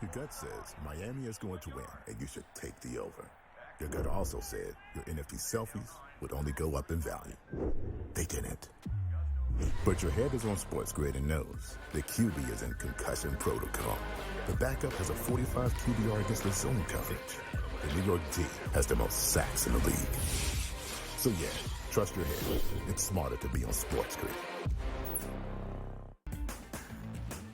Your gut says Miami is going to win, and you should take the over. Your gut also said your NFT selfies would only go up in value. They didn't. But your head is on SportsGrid and knows the QB is in concussion protocol. The backup has a 45 QBR against the zone coverage. The New York D has the most sacks in the league. So yeah, trust your head. It's smarter to be on SportsGrid.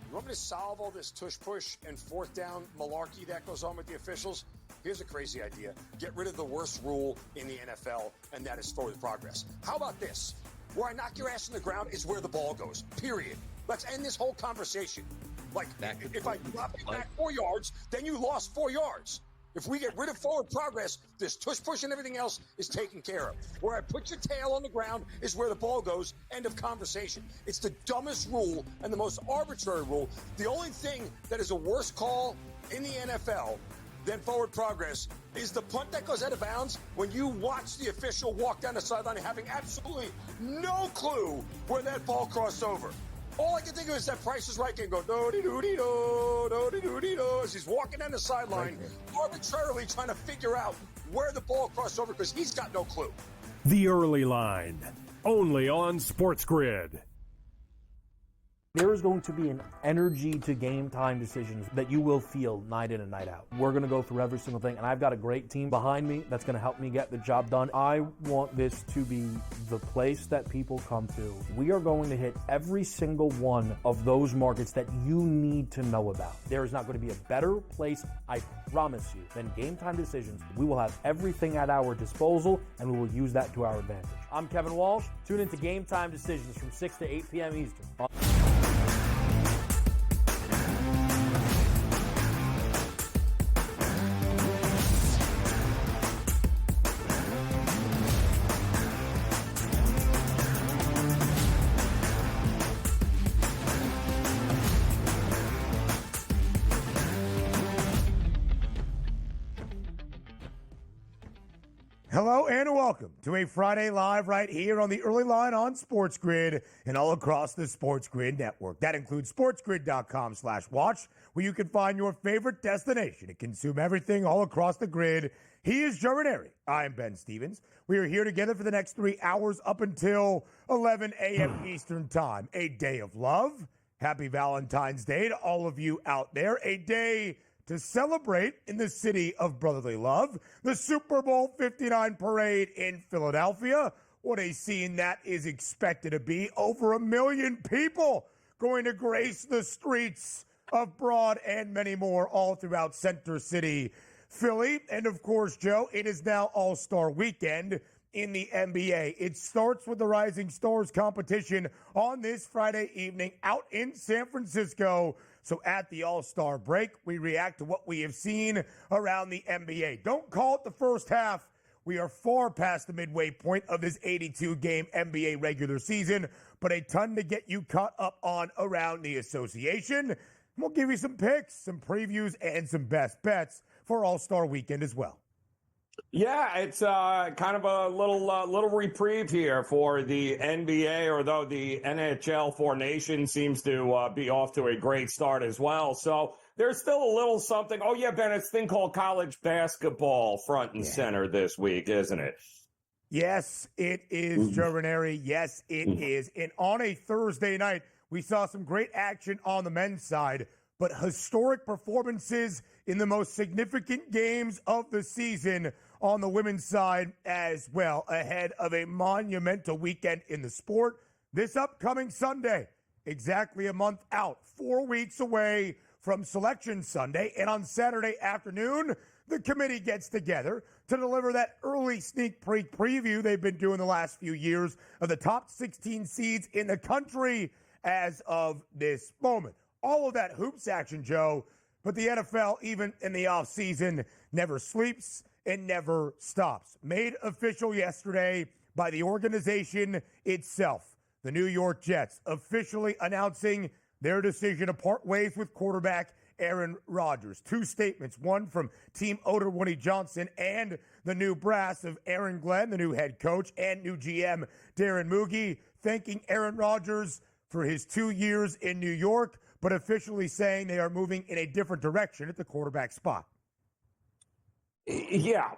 You want me to solve all this tush-push and fourth down malarkey that goes on with the officials? Here's a crazy idea. Get rid of the worst rule in the NFL, and that is forward progress. How about this? Where I knock your ass on the ground is where the ball goes, period. Let's end this whole conversation. Like, if I drop you back 4 yards, then you lost 4 yards. If we get rid of forward progress, this tush-push and everything else is taken care of. Where I put your tail on the ground is where the ball goes, end of conversation. It's the dumbest rule and the most arbitrary rule. The only thing that is a worse call in the NFL than forward progress is the punt that goes out of bounds when you watch the official walk down the sideline having absolutely no clue where that ball crossed over. All I can think of is that Price is Right and go do-de-do-de-do, do-de-do-de-do, as he's walking down the sideline, arbitrarily trying to figure out where the ball crossed over because he's got no clue. The Early Line, only on SportsGrid. There is going to be an energy to game time decisions that you will feel night in and night out. We're going to go through every single thing, and I've got a great team behind me that's going to help me get the job done. I want this to be the place that people come to. We are going to hit every single one of those markets that you need to know about. There is not going to be a better place, I promise you, than Game Time Decisions. We will have everything at our disposal, and we will use that to our advantage. I'm Kevin Walsh. Tune into Game Time Decisions from 6 to 8 p.m. Eastern. Hello and welcome to a Friday Live right here on the Early Line on SportsGrid and all across the SportsGrid network. That includes sportsgrid.com/watch, where you can find your favorite destination to consume everything all across the grid. He is Joe Ranieri. I am Ben Stevens. We are here together for the next 3 hours up until 11 a.m. Eastern Time. A day of love. Happy Valentine's Day to all of you out there. A day to celebrate in the city of brotherly love, the Super Bowl 59 parade in Philadelphia. What a scene that is expected to be. Over 1 million people going to grace the streets of Broad and many more all throughout Center City, Philly. And of course, Joe, it is now All-Star Weekend in the NBA. It starts with the Rising Stars competition on this Friday evening out in San Francisco. So at the All-Star break, we react to what we have seen around the NBA. Don't call it the first half. We are far past the midway point of this 82-game NBA regular season, but a ton to get you caught up on around the association. We'll give you some picks, some previews, and some best bets for All-Star Weekend as well. Yeah, it's kind of a little reprieve here for the NBA, although the NHL formation seems to be off to a great start as well. So there's still a little something. Oh, yeah, Ben, it's a thing called college basketball front and center this week, isn't it? Yes, it is, Joe Ranieri. Yes, it is. And on a Thursday night, we saw some great action on the men's side, but historic performances in the most significant games of the season on the women's side as well, ahead of a monumental weekend in the sport. This upcoming Sunday, exactly a month out, 4 weeks away from Selection Sunday, and on Saturday afternoon, the committee gets together to deliver that early sneak preview they've been doing the last few years of the top 16 seeds in the country as of this moment. All of that hoops action, Joe, but the NFL, even in the offseason, never sleeps and never stops. Made official yesterday by the organization itself. The New York Jets officially announcing their decision to part ways with quarterback Aaron Rodgers. Two statements, one from team owner Woody Johnson and the new brass of Aaron Glenn, the new head coach, and new GM Darren Muge, thanking Aaron Rodgers for his 2 years in New York, but officially saying they are moving in a different direction at the quarterback spot. Yeah,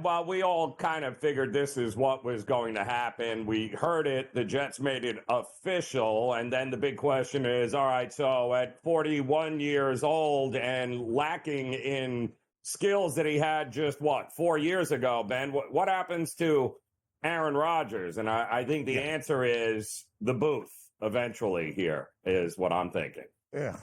well, we all kind of figured this is what was going to happen. We heard it. The Jets made it official. And then the big question is, all right, so at 41 years old and lacking in skills that he had just, 4 years ago, Ben, what happens to Aaron Rodgers? And I think the answer is the booth eventually here is what I'm thinking. Yeah.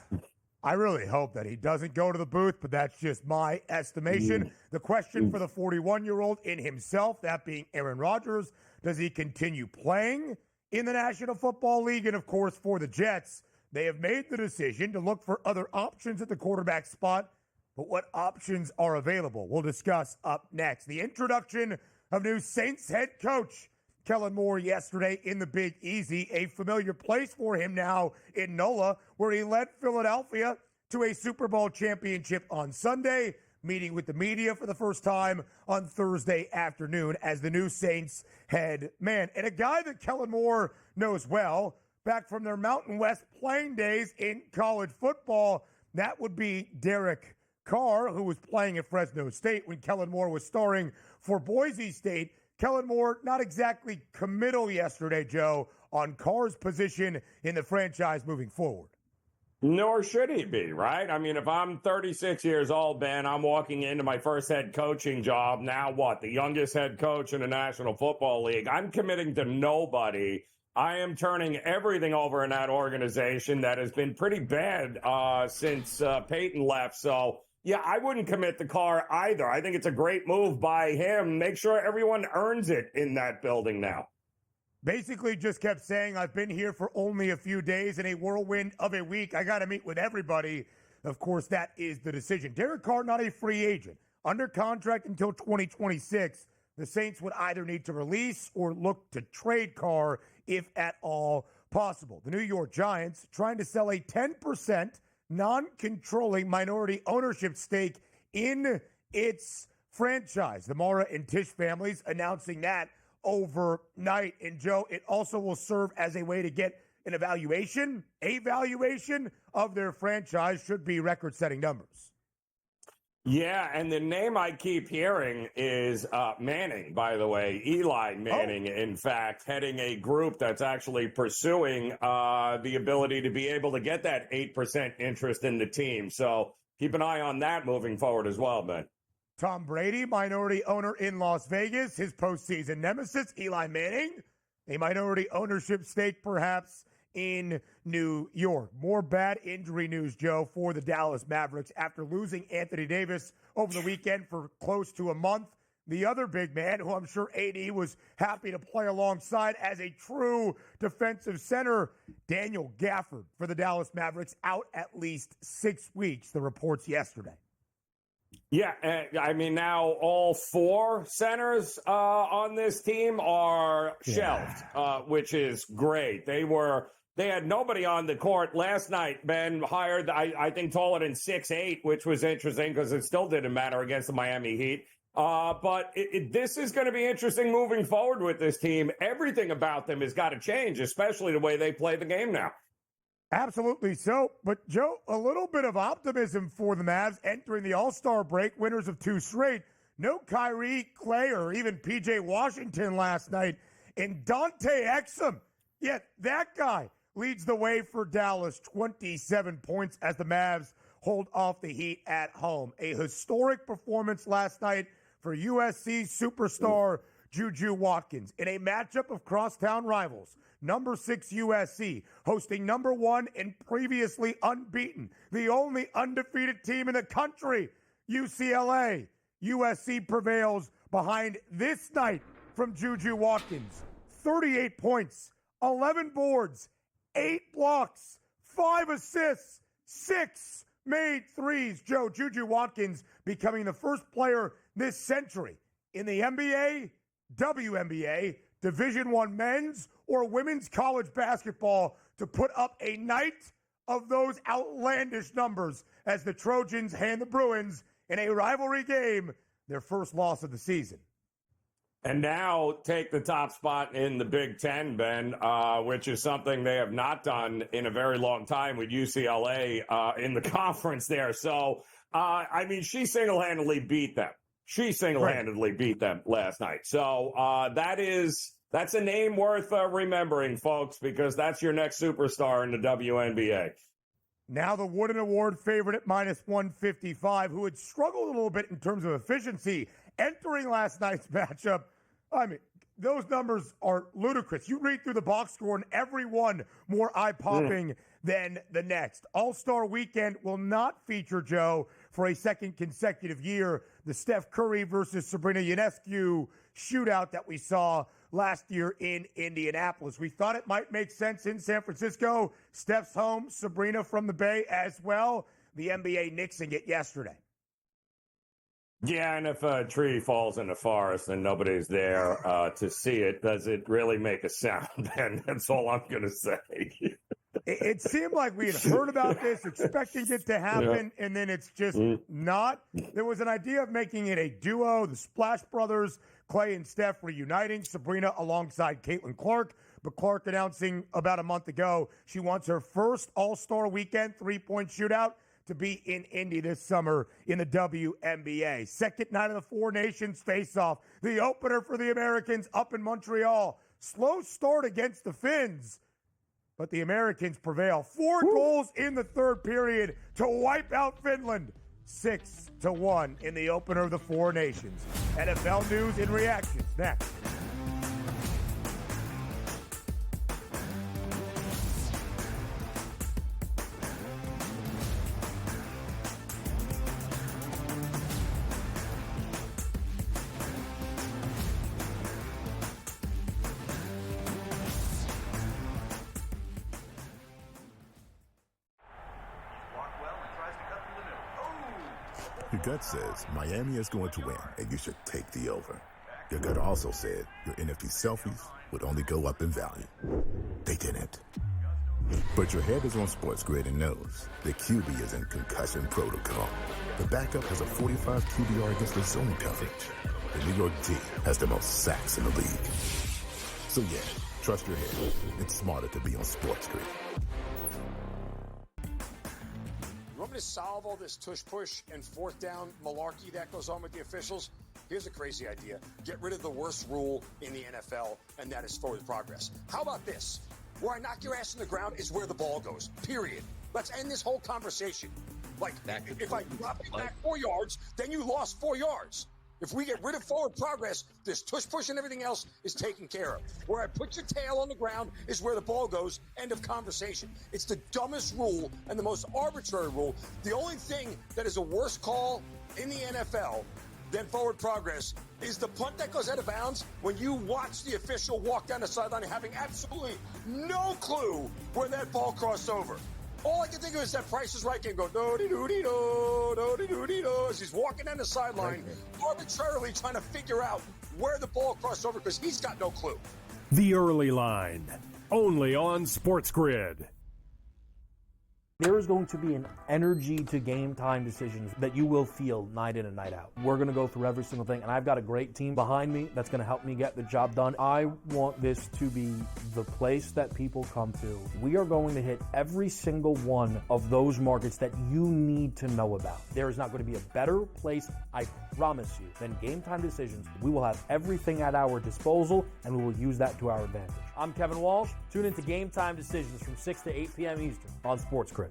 I really hope that he doesn't go to the booth, but that's just my estimation. The question for the 41-year-old in himself, that being Aaron Rodgers, does he continue playing in the National Football League? And, of course, for the Jets, they have made the decision to look for other options at the quarterback spot. But what options are available? We'll discuss up next. The introduction of new Saints head coach Kellen Moore yesterday in the Big Easy, a familiar place for him now in NOLA, where he led Philadelphia to a Super Bowl championship on Sunday, meeting with the media for the first time on Thursday afternoon as the new Saints head man. And a guy that Kellen Moore knows well, back from their Mountain West playing days in college football, that would be Derek Carr, who was playing at Fresno State when Kellen Moore was starring for Boise State. Kellen Moore, not exactly committal yesterday, Joe, on Carr's position in the franchise moving forward. Nor should he be, right? I mean, if I'm 36 years old, Ben, I'm walking into my first head coaching job. Now what? The youngest head coach in the National Football League. I'm committing to nobody. I am turning everything over in that organization that has been pretty bad since Peyton left. So, yeah, I wouldn't commit the Carr either. I think it's a great move by him. Make sure everyone earns it in that building now. Basically just kept saying, I've been here for only a few days in a whirlwind of a week. I got to meet with everybody. Of course, that is the decision. Derek Carr, not a free agent. Under contract until 2026. The Saints would either need to release or look to trade Carr if at all possible. The New York Giants trying to sell a 10% non-controlling minority ownership stake in its franchise. The Mara and Tisch families announcing that overnight. And Joe, it also will serve as a way to get an evaluation of their franchise. Should be record-setting numbers. Yeah, and the name I keep hearing is Manning, by the way. Eli Manning, in fact, heading a group that's actually pursuing the ability to be able to get that 8% interest in the team. So keep an eye on that moving forward as well, Ben. Tom Brady, minority owner in Las Vegas. His postseason nemesis, Eli Manning, a minority ownership stake perhaps in New York. More bad injury news, Joe, for the Dallas Mavericks after losing Anthony Davis over the weekend for close to a month. The other big man, who I'm sure AD was happy to play alongside as a true defensive center, Daniel Gafford for the Dallas Mavericks, out at least 6 weeks, the reports yesterday. Yeah, I mean, now all four centers on this team are shelved, which is great. They had nobody on the court last night. Ben hired, I think, taller than 6'8", which was interesting because it still didn't matter against the Miami Heat. But this is going to be interesting moving forward with this team. Everything about them has got to change, especially the way they play the game now. Absolutely so. But, Joe, a little bit of optimism for the Mavs entering the All-Star break, winners of 2 straight. No Kyrie, Clay, or even P.J. Washington last night. And Dante Exum, yet that guy leads the way for Dallas, 27 points as the Mavs hold off the Heat at home. A historic performance last night for USC superstar Juju Watkins in a matchup of crosstown rivals. Number 6 USC hosting number 1 and previously unbeaten, the only undefeated team in the country, UCLA. USC prevails behind this night from Juju Watkins. 38 points, 11 boards, 8 blocks, 5 assists, 6 made threes. Joe, Juju Watkins becoming the first player this century in the NBA, WNBA, Division I men's or women's college basketball to put up a night of those outlandish numbers as the Trojans hand the Bruins in a rivalry game their first loss of the season. and now take the top spot in the Big Ten, Ben, which is something they have not done in a very long time with UCLA in the conference there. So, I mean, she single-handedly beat them. She single-handedly beat them last night. So that's a name worth remembering, folks, because that's your next superstar in the WNBA. Now the Wooden Award favorite at minus 155, who had struggled a little bit in terms of efficiency entering last night's matchup. I mean, those numbers are ludicrous. You read through the box score and every one more eye-popping than the next. All-Star Weekend will not feature, Joe, for a second consecutive year, the Steph Curry versus Sabrina Ionescu shootout that we saw last year in Indianapolis. We thought it might make sense in San Francisco. Steph's home, Sabrina from the Bay as well. The NBA nixing it yesterday. Yeah, and if a tree falls in the forest and nobody's there to see it, does it really make a sound? And that's all I'm going to say. It seemed like we had heard about this, expecting it to happen, and then it's just not. There was an idea of making it a duo, the Splash Brothers, Clay and Steph reuniting, Sabrina alongside Caitlin Clark, but Clark announcing about a month ago she wants her first All-Star Weekend three-point shootout to be in Indy this summer in the WNBA. Second night of the Four Nations face-off, the opener for the Americans up in Montreal. Slow start against the Finns, but the Americans prevail. 4 goals in the third period to wipe out Finland. 6-1 in the opener of the Four Nations. NFL news and reactions next. Your gut says Miami is going to win, and you should take the over. Your gut also said your NFT selfies would only go up in value. They didn't. But your head is on SportsGrid and knows the QB is in concussion protocol. The backup has a 45 QBR against the zone coverage. The New York D has the most sacks in the league. So yeah, trust your head. It's smarter to be on SportsGrid. You want me to solve all this tush-push and fourth down malarkey that goes on with the officials? Here's a crazy idea. Get rid of the worst rule in the NFL, and that is forward progress. How about this? Where I knock your ass in the ground is where the ball goes, period. Let's end this whole conversation. Like, if I drop you back 4 yards, then you lost 4 yards. If we get rid of forward progress, this tush-push and everything else is taken care of. Where I put your tail on the ground is where the ball goes, end of conversation. It's the dumbest rule and the most arbitrary rule. The only thing that is a worse call in the NFL than forward progress is the punt that goes out of bounds when you watch the official walk down the sideline having absolutely no clue where that ball crossed over. All I can think of is that Price is Right game go do-de-do-de-do, do-de-do-de-do, as he's walking down the sideline, arbitrarily trying to figure out where the ball crossed over because he's got no clue. The Early Line, only on SportsGrid. There is going to be an energy to game time decisions that you will feel night in and night out. We're going to go through every single thing, and I've got a great team behind me that's going to help me get the job done. I want this to be the place that people come to. We are going to hit every single one of those markets that you need to know about. There is not going to be a better place, I promise you, than Game Time Decisions. We will have everything at our disposal, and we will use that to our advantage. I'm Kevin Walsh. Tune into Game Time Decisions from 6 to 8 p.m. Eastern on SportsGrid.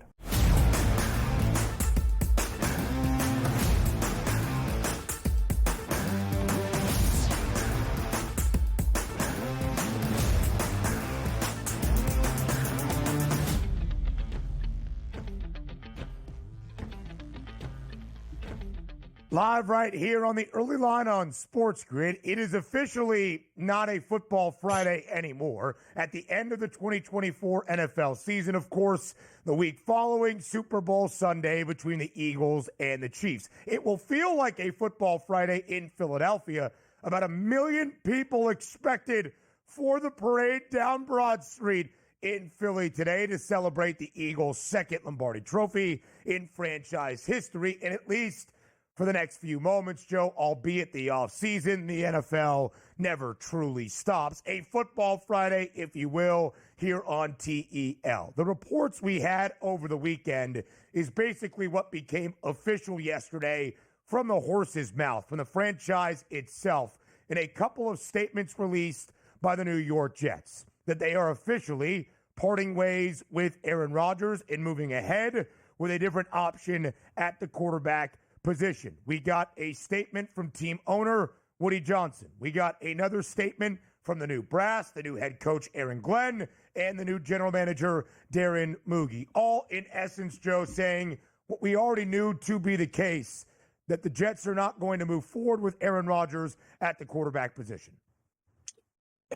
Live right here on the Early Line on SportsGrid. It is officially not a Football Friday anymore. At the end of the 2024 NFL season, of course, the week following Super Bowl Sunday between the Eagles and the Chiefs. It will feel like a Football Friday in Philadelphia. About 1 million people expected for the parade down Broad Street in Philly today to celebrate the Eagles' second Lombardi Trophy in franchise history, and at least for the next few moments, Joe, albeit the offseason, the NFL never truly stops. A football Friday, if you will, here on TEL. The reports we had over the weekend is basically what became official yesterday from the horse's mouth, from the franchise itself, in a couple of statements released by the New York Jets, that they are officially parting ways with Aaron Rodgers and moving ahead with a different option at the quarterback position. We got a statement from team owner Woody Johnson. We got another statement from the new brass, the new head coach Aaron Glenn, and the new general manager Darren Muge. All in essence, Joe, saying what we already knew to be the case, that the Jets are not going to move forward with Aaron Rodgers at the quarterback position.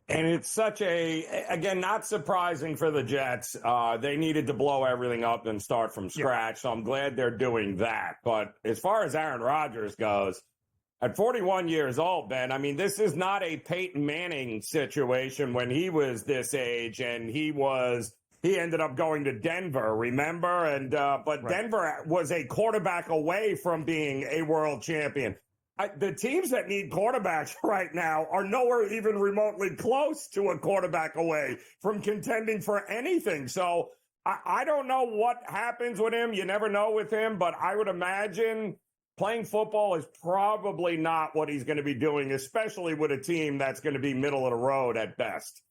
And it's such again, not surprising for the Jets. They needed to blow everything up and start from scratch. So I'm glad they're doing that. But as far as Aaron Rodgers goes, at 41 years old, Ben, I mean, this is not a Peyton Manning situation when he was this age and he ended up going to Denver, remember? And but right. Denver was a quarterback away from being a world champion. The teams that need quarterbacks right now are nowhere even remotely close to a quarterback away from contending for anything. So I don't know what happens with him. You never know with him, but I would imagine playing football is probably not what he's going to be doing, especially with a team that's going to be middle of the road at best.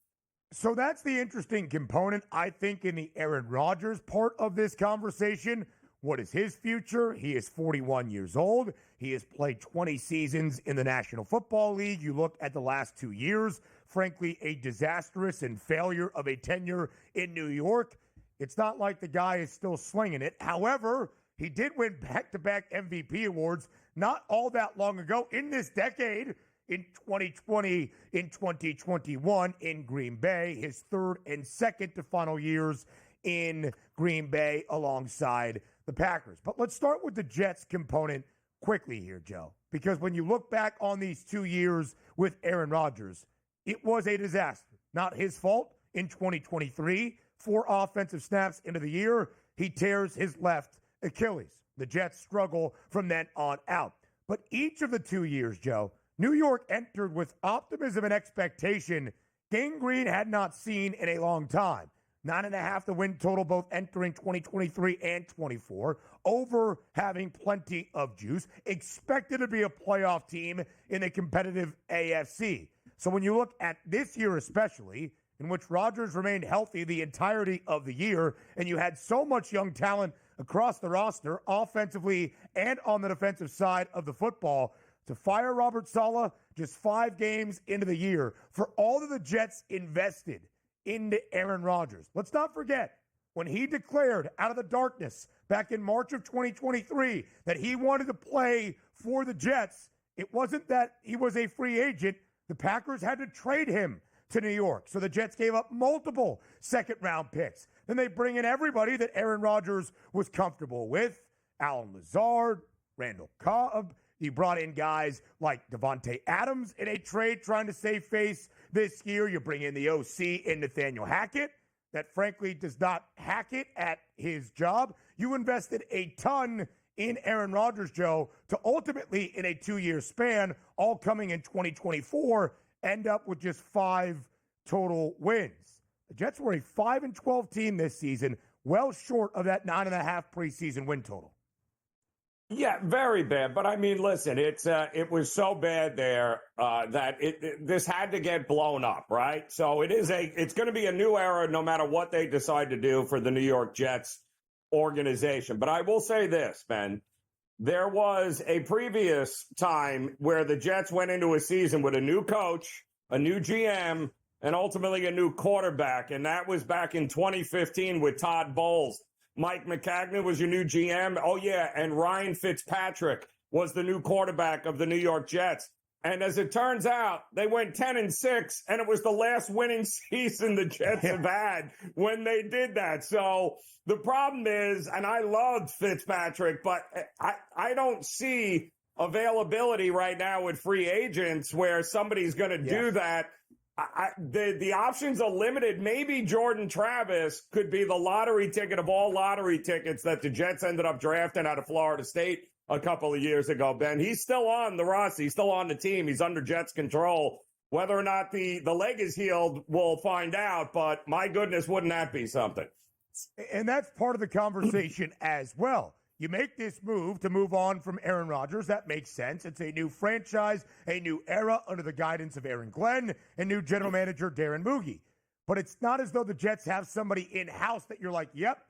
So that's the interesting component, I think, in the Aaron Rodgers part of this conversation. What is his future? He is 41 years old. He has played 20 seasons in the National Football League. You look at the last 2 years, frankly, a disastrous and failure of a tenure in New York. It's not like the guy is still slinging it. However, he did win back-to-back MVP awards not all that long ago in this decade, in 2020, in 2021 in Green Bay, his third and second to final years in Green Bay alongside the Packers. But let's start with the Jets component quickly here, Joe, because when you look back on these 2 years with Aaron Rodgers, it was a disaster. Not his fault. In 2023, 4 offensive snaps into the year, he tears his left Achilles. The Jets struggle from then on out. But each of the 2 years, Joe, New York entered with optimism and expectation gangrene had not seen in a long time. 9.5 the win total, both entering 2023 and 24. Over having plenty of juice. Expected to be a playoff team in a competitive AFC. So when you look at this year especially, in which Rodgers remained healthy the entirety of the year, and you had so much young talent across the roster, offensively and on the defensive side of the football, to fire Robert Saleh just 5 games into the year for all that the Jets invested into Aaron Rodgers. Let's not forget, when he declared out of the darkness back in March of 2023 that he wanted to play for the Jets, it wasn't that he was a free agent. The Packers had to trade him to New York. So the Jets gave up multiple second-round picks. Then they bring in everybody that Aaron Rodgers was comfortable with. Allen Lazard, Randall Cobb. You brought in guys like Devontae Adams in a trade trying to save face this year. You bring in the OC in Nathaniel Hackett that frankly does not hack it at his job. You invested a ton in Aaron Rodgers, Joe, to ultimately in a 2-year span, all coming in 2024, end up with just 5 total wins. The Jets were a 5-12 team this season, well short of that 9.5 preseason win total. Yeah, very bad. But I mean, listen, it was so bad there that this had to get blown up, right? So it's going to be a new era no matter what they decide to do for the New York Jets organization. But I will say this, Ben, there was a previous time where the Jets went into a season with a new coach, a new GM, and ultimately a new quarterback. And that was back in 2015 with Todd Bowles. Mike McCagnon was your new GM. Oh, yeah. And Ryan Fitzpatrick was the new quarterback of the New York Jets. And as it turns out, they went 10-6, and it was the last winning season the Jets have had when they did that. So the problem is, and I loved Fitzpatrick, but I don't see availability right now with free agents where somebody's going to do that. The options are limited. Maybe Jordan Travis could be the lottery ticket of all lottery tickets that the Jets ended up drafting out of Florida State a couple of years ago, Ben. He's still on the roster. He's still on the team. He's under Jets control. Whether or not the leg is healed, we'll find out. But my goodness, wouldn't that be something? And that's part of the conversation as well. You make this move to move on from Aaron Rodgers. That makes sense. It's a new franchise, a new era under the guidance of Aaron Glenn and new general manager Darren Moogie. But it's not as though the Jets have somebody in-house that you're like, yep,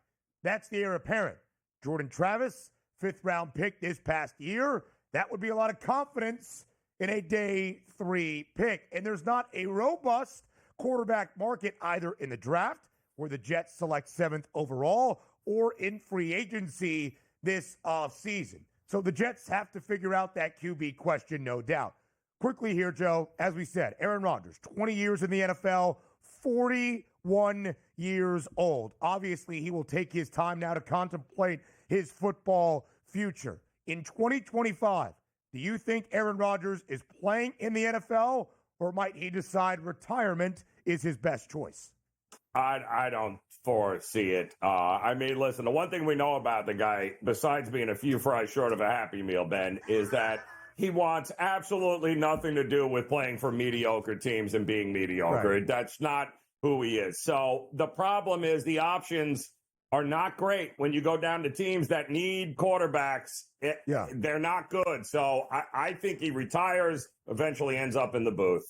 that's the heir apparent. Jordan Travis, 5th-round pick this past year. That would be a lot of confidence in a day 3 pick. And there's not a robust quarterback market either in the draft, where the Jets select 7th overall, or in free agency this offseason. So the Jets have to figure out that QB question, no doubt. Quickly here, Joe, as we said, Aaron Rodgers, 20 years in the NFL, 41 years old. Obviously, he will take his time now to contemplate his football future. In 2025, do you think Aaron Rodgers is playing in the NFL, or might he decide retirement is his best choice? I don't foresee it. I mean, listen, the one thing we know about the guy, besides being a few fries short of a Happy Meal, Ben, is that he wants absolutely nothing to do with playing for mediocre teams and being mediocre. Right. That's not who he is. So the problem is the options are not great when you go down to teams that need quarterbacks. They're not good. So I think he retires, eventually ends up in the booth.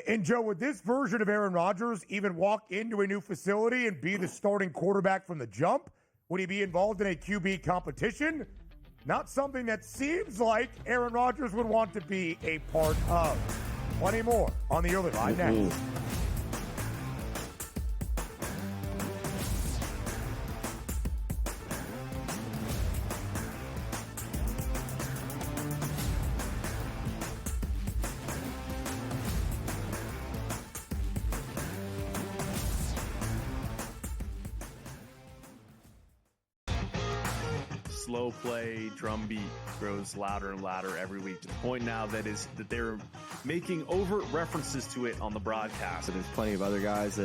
And, Joe, would this version of Aaron Rodgers even walk into a new facility and be the starting quarterback from the jump? Would he be involved in a QB competition? Not something that seems like Aaron Rodgers would want to be a part of. Plenty more on the early line next. Slow play drum beat grows louder and louder every week to the point now that they're making overt references to it on the broadcast. There's plenty of other guys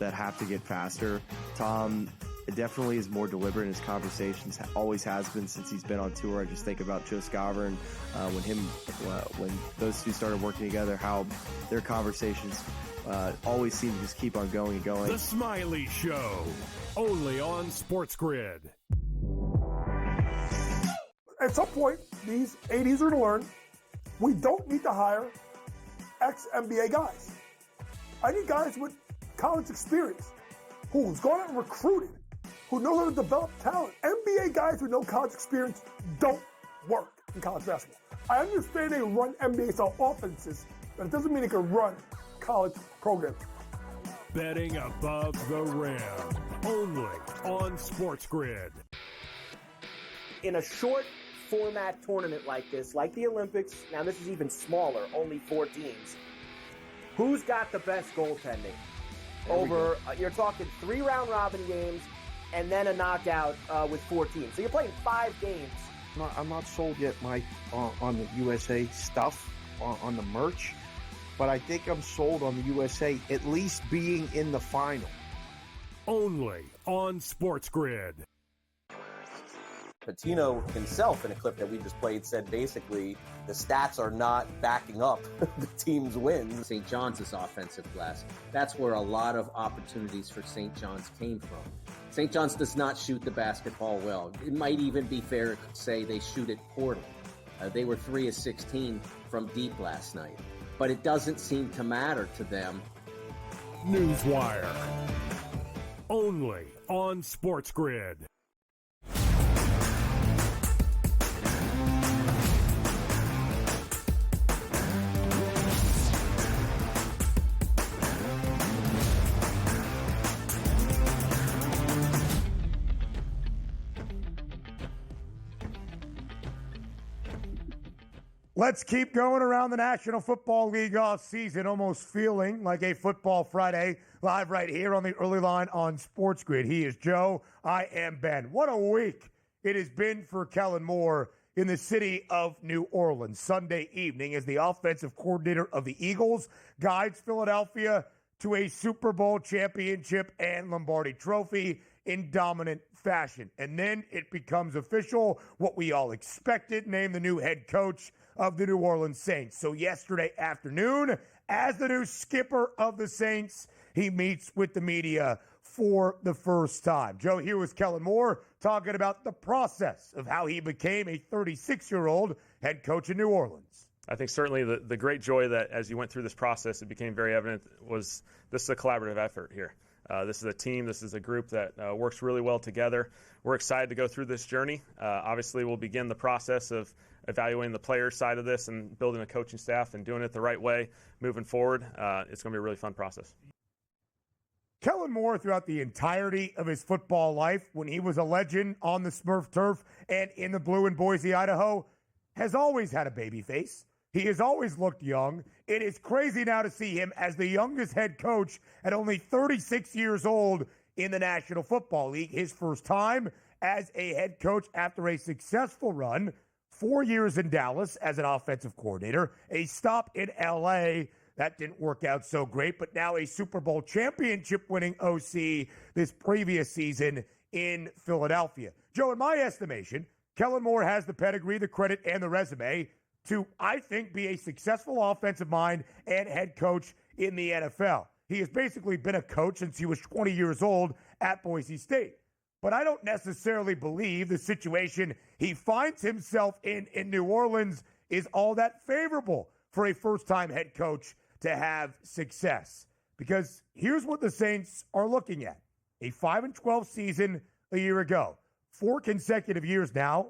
that have to get faster. Tom definitely is more deliberate in his conversations, always has been since he's been on tour. I just think about Joe Scavern, when those two started working together, how their conversations always seem to just keep on going and going. The Smiley Show, only on SportsGrid. At some point, these 80s are going to learn we don't need to hire ex-NBA guys. I need guys with college experience who's gone out and recruited, who know how to develop talent. NBA guys with no college experience don't work in college basketball. I understand they run NBA-style offenses, but it doesn't mean they can run college programs. Betting above the rim, only on SportsGrid. In a short format tournament like this, like the Olympics, now this is even smaller, only 4 teams. Who's got the best goaltending? You're talking 3 round robin games and then a knockout with 4 teams. So you're playing 5 games. I'm not sold yet, Mike, on the USA stuff, on the merch, but I think I'm sold on the USA at least being in the final. Only on SportsGrid. Patino himself, in a clip that we just played, said basically the stats are not backing up the team's wins. St. John's is offensive glass. That's where a lot of opportunities for St. John's came from. St. John's does not shoot the basketball well. It might even be fair to say they shoot it poorly. They were 3 of 16 from deep last night. But it doesn't seem to matter to them. Newswire. Only on SportsGrid. Let's keep going around the National Football League off season, almost feeling like a Football Friday, live right here on the early line on SportsGrid. He is Joe. I am Ben. What a week it has been for Kellen Moore in the city of New Orleans. Sunday evening, as the offensive coordinator of the Eagles guides Philadelphia to a Super Bowl championship and Lombardi Trophy in dominant fashion. And then it becomes official, what we all expected, named the new head coach of the New Orleans Saints. So yesterday afternoon, as the new skipper of the Saints, he meets with the media for the first time. Joe, here was Kellen Moore talking about the process of how he became a 36-year-old head coach in New Orleans. I think certainly the great joy that as you went through this process, it became very evident was this is a collaborative effort here. This is a team. This is a group that works really well together. We're excited to go through this journey. Obviously, we'll begin the process of evaluating the player side of this and building a coaching staff and doing it the right way moving forward. It's going to be a really fun process. Kellen Moore, throughout the entirety of his football life, when he was a legend on the Smurf turf and in the blue in Boise, Idaho, has always had a baby face. He has always looked young. It is crazy now to see him as the youngest head coach at only 36 years old in the National Football League. His first time as a head coach after a successful run, 4 years in Dallas as an offensive coordinator, a stop in L.A. That didn't work out so great, but now a Super Bowl championship winning OC this previous season in Philadelphia. Joe, in my estimation, Kellen Moore has the pedigree, the credit, and the resume to, I think, be a successful offensive mind and head coach in the NFL. He has basically been a coach since he was 20 years old at Boise State. But I don't necessarily believe the situation he finds himself in New Orleans is all that favorable for a first-time head coach to have success. Because here's what the Saints are looking at. A 5-12 season a year ago. 4 consecutive years now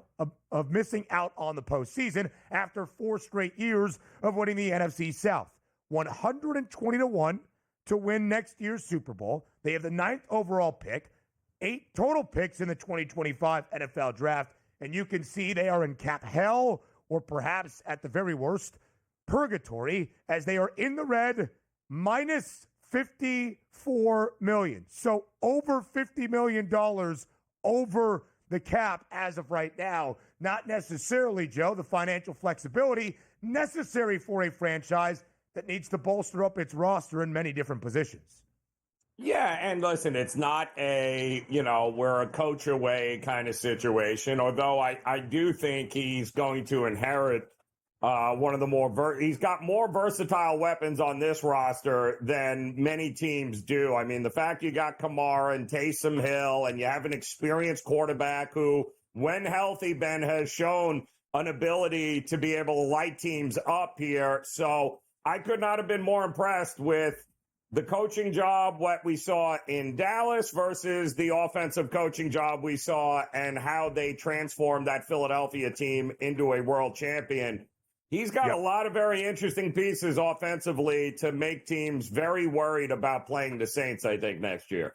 of missing out on the postseason after 4 straight years of winning the NFC South. 120-1 to win next year's Super Bowl. They have the 9th overall pick, 8 total picks in the 2025 NFL Draft, and you can see they are in cap hell, or perhaps at the very worst, purgatory, as they are in the red, minus $54 million. So over $50 million over the cap as of right now. Not necessarily, Joe, the financial flexibility necessary for a franchise that needs to bolster up its roster in many different positions. Yeah, and listen, it's not a, we're a coach away kind of situation, although I do think he's going to inherit one of the he's got more versatile weapons on this roster than many teams do. I mean, the fact you got Kamara and Taysom Hill, and you have an experienced quarterback who, when healthy, Ben, has shown an ability to be able to light teams up here. So I could not have been more impressed with the coaching job, what we saw in Dallas versus the offensive coaching job we saw, and how they transformed that Philadelphia team into a world champion. He's got a lot of very interesting pieces offensively to make teams very worried about playing the Saints, I think, next year.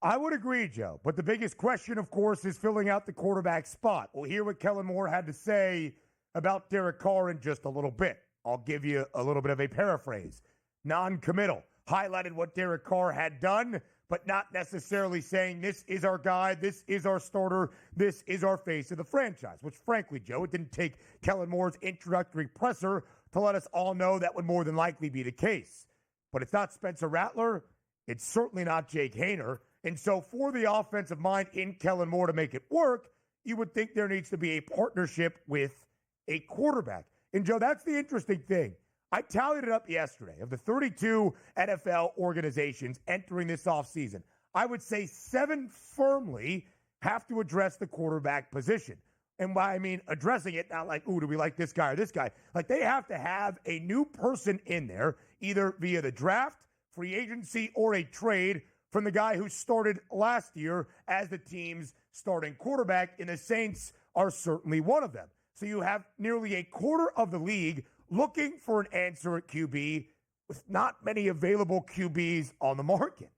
I would agree, Joe. But the biggest question, of course, is filling out the quarterback spot. We'll hear what Kellen Moore had to say about Derek Carr in just a little bit. I'll give you a little bit of a paraphrase. Non-committal. Highlighted what Derek Carr had done, but not necessarily saying this is our guy, this is our starter, this is our face of the franchise, which frankly, Joe, it didn't take Kellen Moore's introductory presser to let us all know that would more than likely be the case. But it's not Spencer Rattler. It's certainly not Jake Haener. And so for the offensive mind in Kellen Moore to make it work, you would think there needs to be a partnership with a quarterback. And Joe, that's the interesting thing. I tallied it up yesterday. Of the 32 NFL organizations entering this offseason, I would say 7 firmly have to address the quarterback position. And by I mean addressing it, not like, ooh, do we like this guy or this guy? Like, they have to have a new person in there, either via the draft, free agency, or a trade from the guy who started last year as the team's starting quarterback, and the Saints are certainly one of them. So you have nearly a quarter of the league looking for an answer at QB with not many available QBs on the market.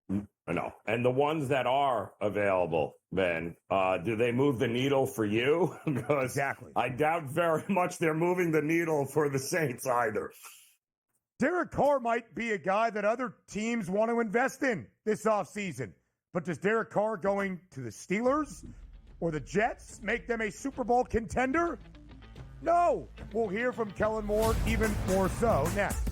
No. And the ones that are available, Ben, do they move the needle for you? Because exactly. I doubt very much they're moving the needle for the Saints either. Derek Carr might be a guy that other teams want to invest in this offseason. But does Derek Carr going to the Steelers or the Jets make them a Super Bowl contender? No. We'll hear from Kellen Moore even more so next.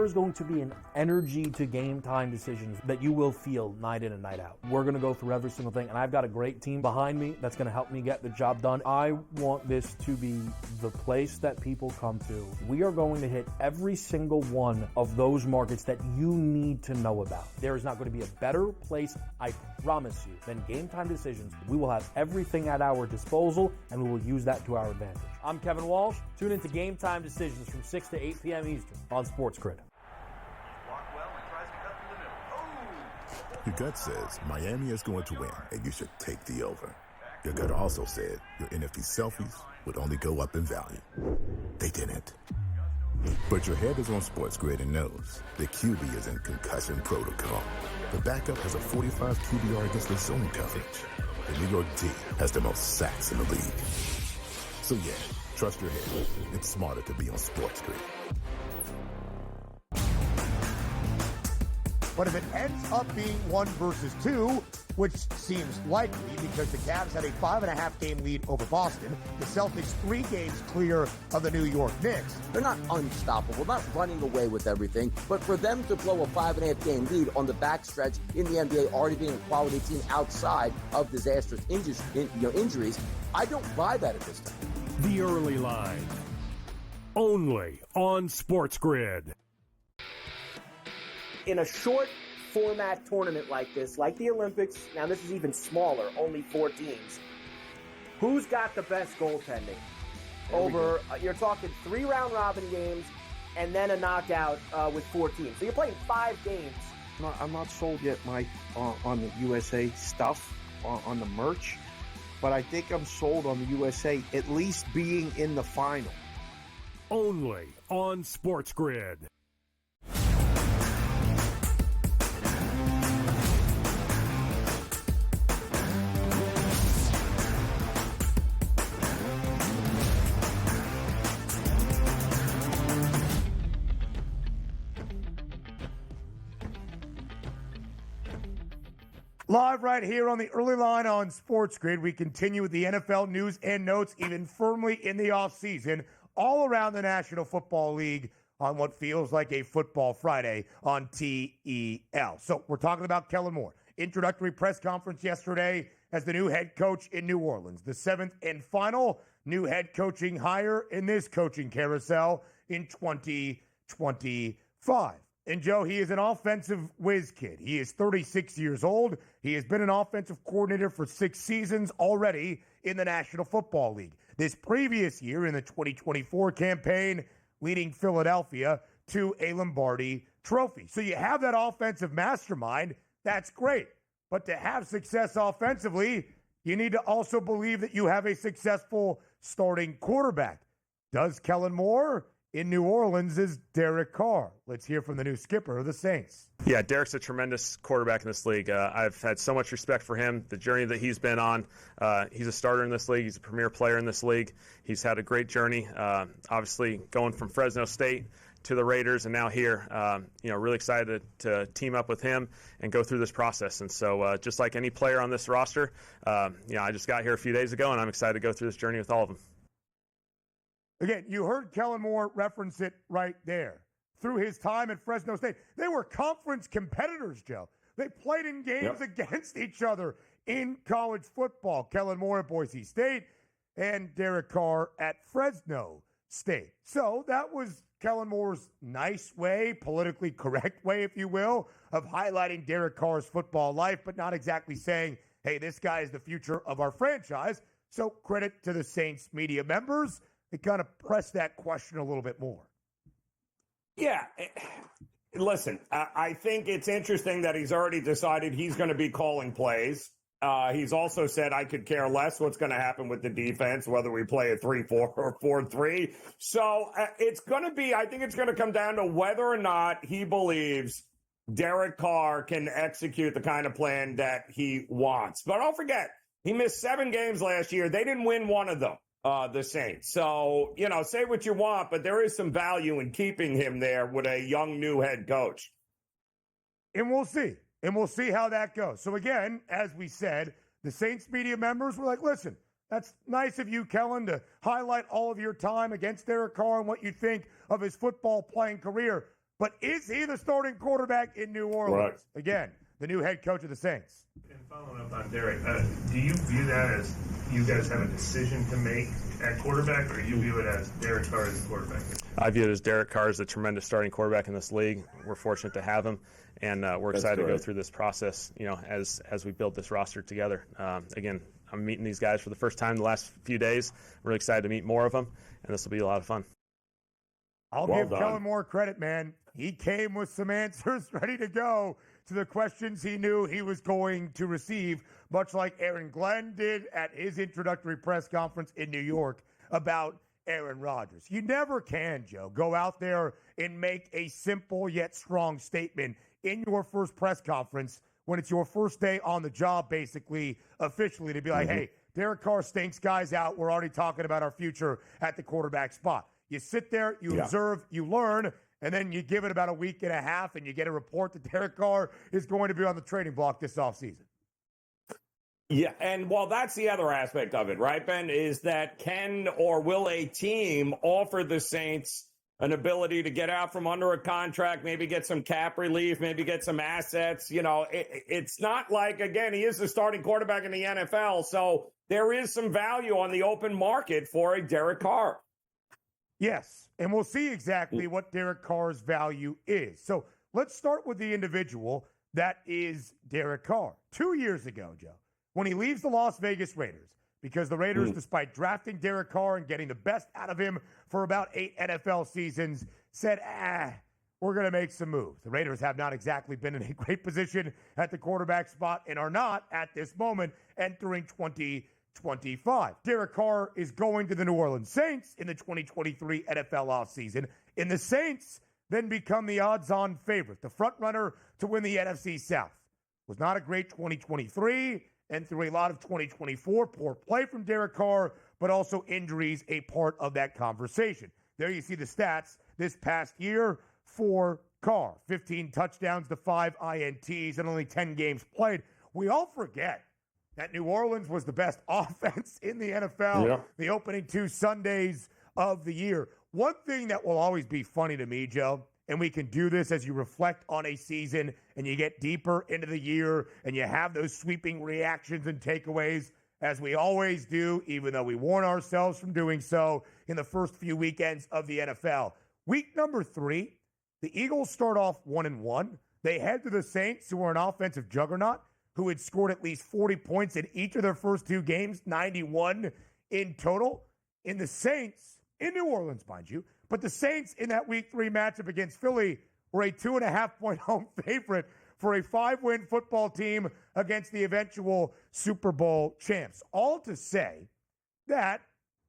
there is going to be an energy to game time decisions that you will feel night in and night out. We're going to go through every single thing, and I've got a great team behind me that's going to help me get the job done. I want this to be the place that people come to. We are going to hit every single one of those markets that you need to know about. There is not going to be a better place, I promise you, than Game Time Decisions. We will have everything at our disposal, and we will use that to our advantage. I'm Kevin Walsh. Tune into Game Time Decisions from 6 to 8 p.m. Eastern on SportsGrid. Your gut says Miami is going to win, and you should take the over. Your gut also said your NFT selfies would only go up in value. They didn't. But your head is on SportsGrid and knows the QB is in concussion protocol. The backup has a 45 QBR against the zone coverage. The New York D has the most sacks in the league. So yeah, trust your head. It's smarter to be on SportsGrid. But if it ends up being 1 versus 2, which seems likely because the Cavs had a 5.5 game lead over Boston, the Celtics 3 games clear of the New York Knicks. They're not unstoppable, not running away with everything, but for them to blow a 5.5 game lead on the backstretch in the NBA, already being a quality team outside of disastrous injuries, I don't buy that at this time. The Early Line, only on SportsGrid. In a short format tournament like this, like the Olympics, now this is even smaller, only 4 teams, who's got the best goaltending? You're talking 3 round robin games and then a knockout with 4 teams. So you're playing 5 games. I'm not sold yet, Mike, on the USA stuff, on the merch, but I think I'm sold on the USA at least being in the final. Only on SportsGrid. Live right here on the Early Line on SportsGrid, we continue with the NFL news and notes even firmly in the offseason all around the National Football League on what feels like a Football Friday on TEL. So we're talking about Kellen Moore. Introductory press conference yesterday as the new head coach in New Orleans, the 7th and final new head coaching hire in this coaching carousel in 2025. And, Joe, he is an offensive whiz kid. He is 36 years old. He has been an offensive coordinator for 6 seasons already in the National Football League. This previous year in the 2024 campaign, leading Philadelphia to a Lombardi trophy. So you have that offensive mastermind. That's great. But to have success offensively, you need to also believe that you have a successful starting quarterback. Does Kellen Moore? In New Orleans is Derek Carr. Let's hear from the new skipper of the Saints. Yeah, Derek's a tremendous quarterback in this league. I've had so much respect for him, the journey that he's been on. He's a starter in this league. He's a premier player in this league. He's had a great journey, obviously going from Fresno State to the Raiders and now here. Really excited to team up with him and go through this process. And so just like any player on this roster, I just got here a few days ago, and I'm excited to go through this journey with all of them. Again, you heard Kellen Moore reference it right there. Through his time at Fresno State, they were conference competitors, Joe. They played in games against each other in college football. Kellen Moore at Boise State and Derek Carr at Fresno State. So that was Kellen Moore's nice way, politically correct way, if you will, of highlighting Derek Carr's football life, but not exactly saying, hey, this guy is the future of our franchise. So credit to the Saints media members. They kind of press that question a little bit more. Yeah. Listen, I think it's interesting that he's already decided he's going to be calling plays. He's also said, I could care less what's going to happen with the defense, whether we play a 3-4 or 4-3. So it's going to be, I think it's going to come down to whether or not he believes Derek Carr can execute the kind of plan that he wants. But don't forget, he missed 7 games last year. They didn't win one of them. The Saints. So, say what you want, but there is some value in keeping him there with a young new head coach. And we'll see. And we'll see how that goes. So again, as we said, the Saints media members were like, listen, that's nice of you, Kellen, to highlight all of your time against Derek Carr and what you think of his football playing career. But is he the starting quarterback in New Orleans? Right. Again, the new head coach of the Saints. And following up on Derek, do you view that as you guys have a decision to make at quarterback, or you view it as Derek Carr as the quarterback? I view it as Derek Carr is a tremendous starting quarterback in this league. We're fortunate to have him, and we're excited to go through this process, as we build this roster together. Again, I'm meeting these guys for the first time the last few days. I'm really excited to meet more of them, and this will be a lot of fun. I'll give Kellen Moore credit, man. He came with some answers ready to go to the questions he knew he was going to receive, much like Aaron Glenn did at his introductory press conference in New York about Aaron Rodgers. You never can, Joe, go out there and make a simple yet strong statement in your first press conference when it's your first day on the job, basically, officially, to be like, hey, Derek Carr stinks, guys out. We're already talking about our future at the quarterback spot. You sit there, you observe, you learn, and then you give it about a week and a half, and you get a report that Derek Carr is going to be on the trading block this offseason. Yeah, and well, that's the other aspect of it, right, Ben, is that can or will a team offer the Saints an ability to get out from under a contract, maybe get some cap relief, maybe get some assets? It's not like, again, he is the starting quarterback in the NFL, so there is some value on the open market for a Derek Carr. Yes, and we'll see exactly what Derek Carr's value is. So let's start with the individual that is Derek Carr. 2 years ago, Joe, when he leaves the Las Vegas Raiders, because the Raiders, despite drafting Derek Carr and getting the best out of him for about 8 NFL seasons, said, we're going to make some moves. The Raiders have not exactly been in a great position at the quarterback spot and are not, at this moment, entering 2025. Derek Carr is going to the New Orleans Saints in the 2023 NFL offseason. And the Saints then become the odds-on favorite, the front runner to win the NFC South. Was not a great 2023, and through a lot of 2024, poor play from Derek Carr, but also injuries a part of that conversation. There you see the stats this past year for Carr. 15 touchdowns to 5 INTs and only 10 games played. We all forget that New Orleans was the best offense in the NFL the opening 2 Sundays of the year. One thing that will always be funny to me, Joe, and we can do this as you reflect on a season and you get deeper into the year and you have those sweeping reactions and takeaways, as we always do, even though we warn ourselves from doing so in the first few weekends of the NFL. Week number 3, the Eagles start off 1-1. They head to the Saints, who are an offensive juggernaut, who had scored at least 40 points in each of their first 2 games, 91 in total. In the Saints, in New Orleans, mind you, but the Saints in that Week 3 matchup against Philly were a 2.5-point home favorite for a 5-win football team against the eventual Super Bowl champs. All to say that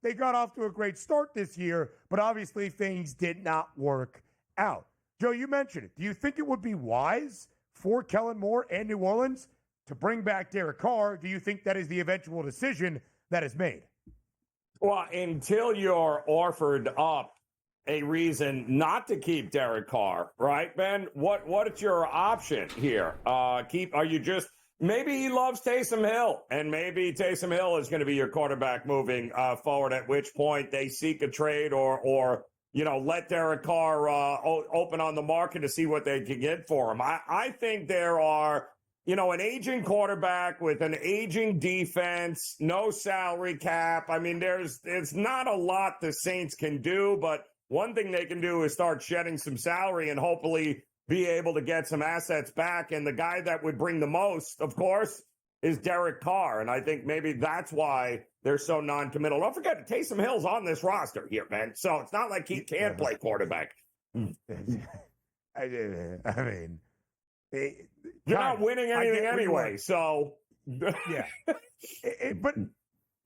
they got off to a great start this year, but obviously things did not work out. Joe, you mentioned it. Do you think it would be wise for Kellen Moore and New Orleans to bring back Derek Carr? Do you think that is the eventual decision that is made? Well, until you're offered up a reason not to keep Derek Carr, right, Ben? What's your option here? Are you just, maybe he loves Taysom Hill, and maybe Taysom Hill is going to be your quarterback moving forward, at which point they seek a trade or let Derek Carr open on the market to see what they can get for him. I think there are, an aging quarterback with an aging defense, no salary cap. I mean, there's not a lot the Saints can do, but one thing they can do is start shedding some salary and hopefully be able to get some assets back. And the guy that would bring the most, of course, is Derek Carr. And I think maybe that's why they're so non-committal. Don't forget, Taysom Hill's on this roster here, man. So it's not like he can't play quarterback. I mean, you're not winning anything anyway. So, yeah.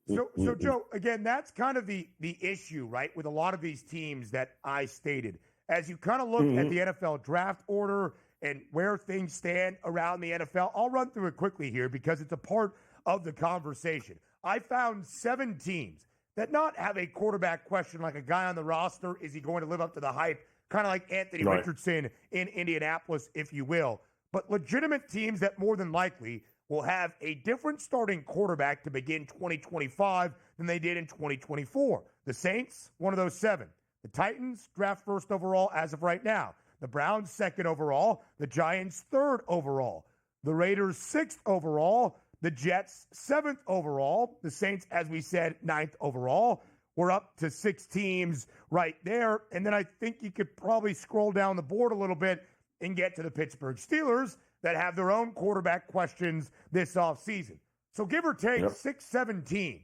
So, Joe, again, that's kind of the issue, right, with a lot of these teams that I stated. As you kind of look at the NFL draft order and where things stand around the NFL, I'll run through it quickly here because it's a part of the conversation. I found 7 teams that not have a quarterback question like a guy on the roster. Is he going to live up to the hype? Kind of like Anthony Richardson in Indianapolis, if you will. But legitimate teams that more than likely will have a different starting quarterback to begin 2025 than they did in 2024. The Saints, one of those 7. The Titans, draft first overall as of right now. The The Browns 2nd overall. The Giants 3rd overall. The Raiders 6th overall. The Jets 7th overall. The Saints, as we said, 9th overall. We're up to 6 teams right there. And then I think you could probably scroll down the board a little bit and get to the Pittsburgh Steelers that have their own quarterback questions this offseason. So give or take 6, 7 teams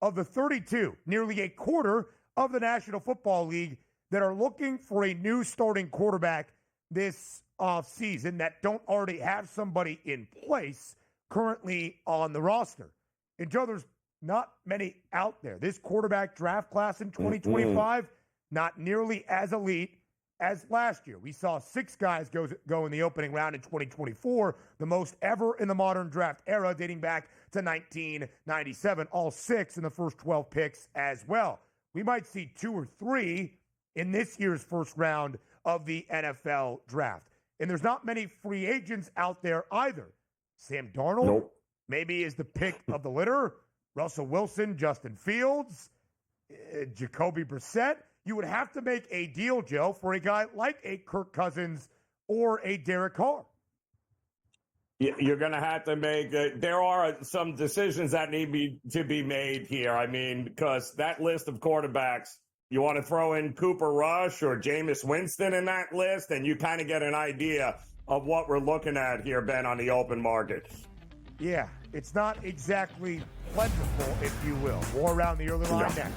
of the 32, nearly a quarter of the National Football League that are looking for a new starting quarterback this offseason that don't already have somebody in place currently on the roster. And Joe, there's not many out there. This quarterback draft class in 2025, not nearly as elite as last year. We saw 6 guys go in the opening round in 2024, the most ever in the modern draft era, dating back to 1997, all 6 in the first 12 picks as well. We might see 2 or 3 in this year's first round of the NFL draft. And there's not many free agents out there either. Sam Darnold maybe is the pick of the litter. Russell Wilson, Justin Fields, Jacoby Brissett. You would have to make a deal, Joe, for a guy like a Kirk Cousins or a Derek Carr. You're going to have to make there are some decisions that need to be made here. I mean, because that list of quarterbacks, you want to throw in Cooper Rush or Jameis Winston in that list, and you kind of get an idea of what we're looking at here, Ben, on the open market. Yeah, it's not exactly plentiful, if you will. More around the early line next.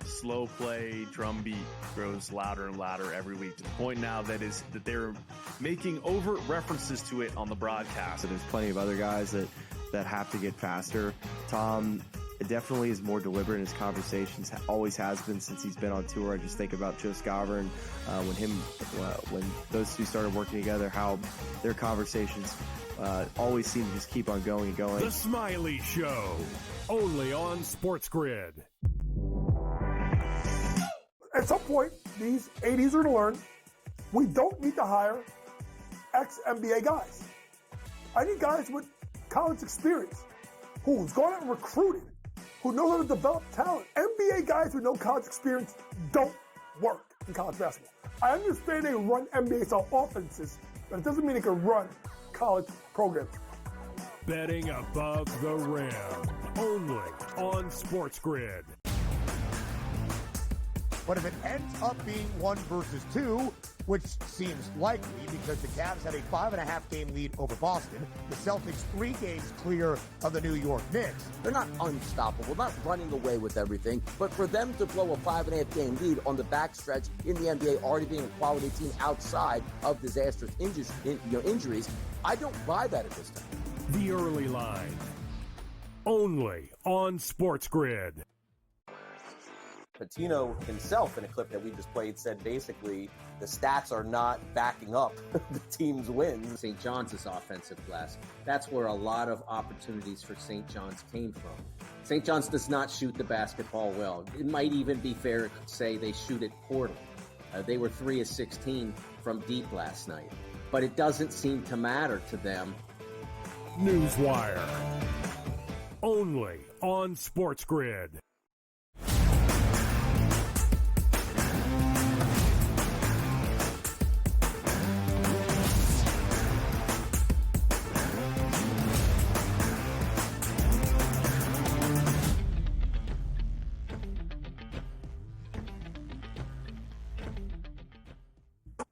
Slow play drum beat grows louder and louder every week, to the point now that they're making overt references to it on the broadcast. So there's plenty of other guys that have to get faster. Tom definitely is more deliberate in his conversations, always has been since he's been on tour. I just think about Joe Skovron, when those two started working together, how their conversations always seem to just keep on going and going. The Smiley Show, only on SportsGrid. At some point, these 80s are going to learn we don't need to hire ex-NBA guys. I need guys with college experience who's gone out and recruited, who know how to develop talent. NBA guys with no college experience don't work in college basketball. I understand they run NBA-style offenses, but it doesn't mean they can run college programs. Betting above the rim, only on SportsGrid. But if it ends up being 1 versus 2, which seems likely because the Cavs have a 5.5-game lead over Boston, the Celtics 3 games clear of the New York Knicks. They're not unstoppable, not running away with everything, but for them to blow a 5.5-game lead on the backstretch in the NBA, already being a quality team outside of disastrous injuries, I don't buy that at this time. The early line, only on SportsGrid. Patino himself, in a clip that we just played, said basically the stats are not backing up the team's wins. St. John's offensive glass. That's where a lot of opportunities for St. John's came from. St. John's does not shoot the basketball well. It might even be fair to say they shoot it poorly. They were 3 of 16 from deep last night. But it doesn't seem to matter to them. Newswire, only on SportsGrid.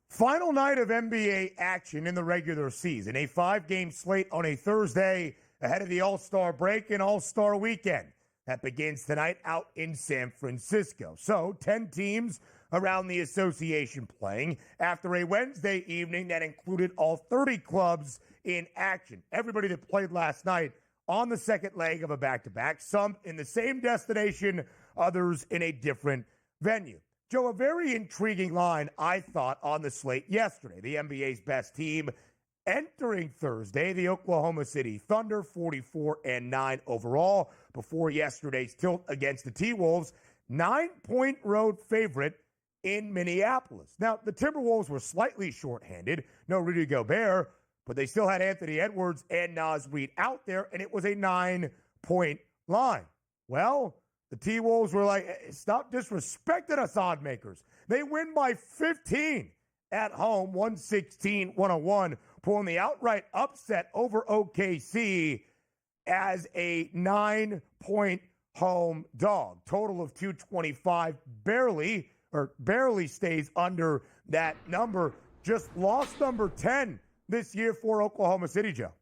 Final night of NBA action in the regular season. A 5-game slate on a Thursday ahead of the All-Star break and All-Star weekend. That begins tonight out in San Francisco. So 10 teams around the association playing after a Wednesday evening that included all 30 clubs in action. Everybody that played last night on the second leg of a back-to-back, some in the same destination, others in a different venue. Joe, a very intriguing line, I thought, on the slate yesterday. The NBA's best team Entering Thursday, the Oklahoma City Thunder 44-9 overall before yesterday's tilt against the T-Wolves, 9-point road favorite in Minneapolis. Now, the Timberwolves were slightly shorthanded. No Rudy Gobert, but they still had Anthony Edwards and Naz Reid out there, and it was a 9-point line. Well, the T-Wolves were like, stop disrespecting us, odd makers. They win by 15 at home, 116-101, pulling the outright upset over OKC as a 9-point home dog. Total of 225, barely stays under that number. Just lost number 10 this year for Oklahoma City, Joe.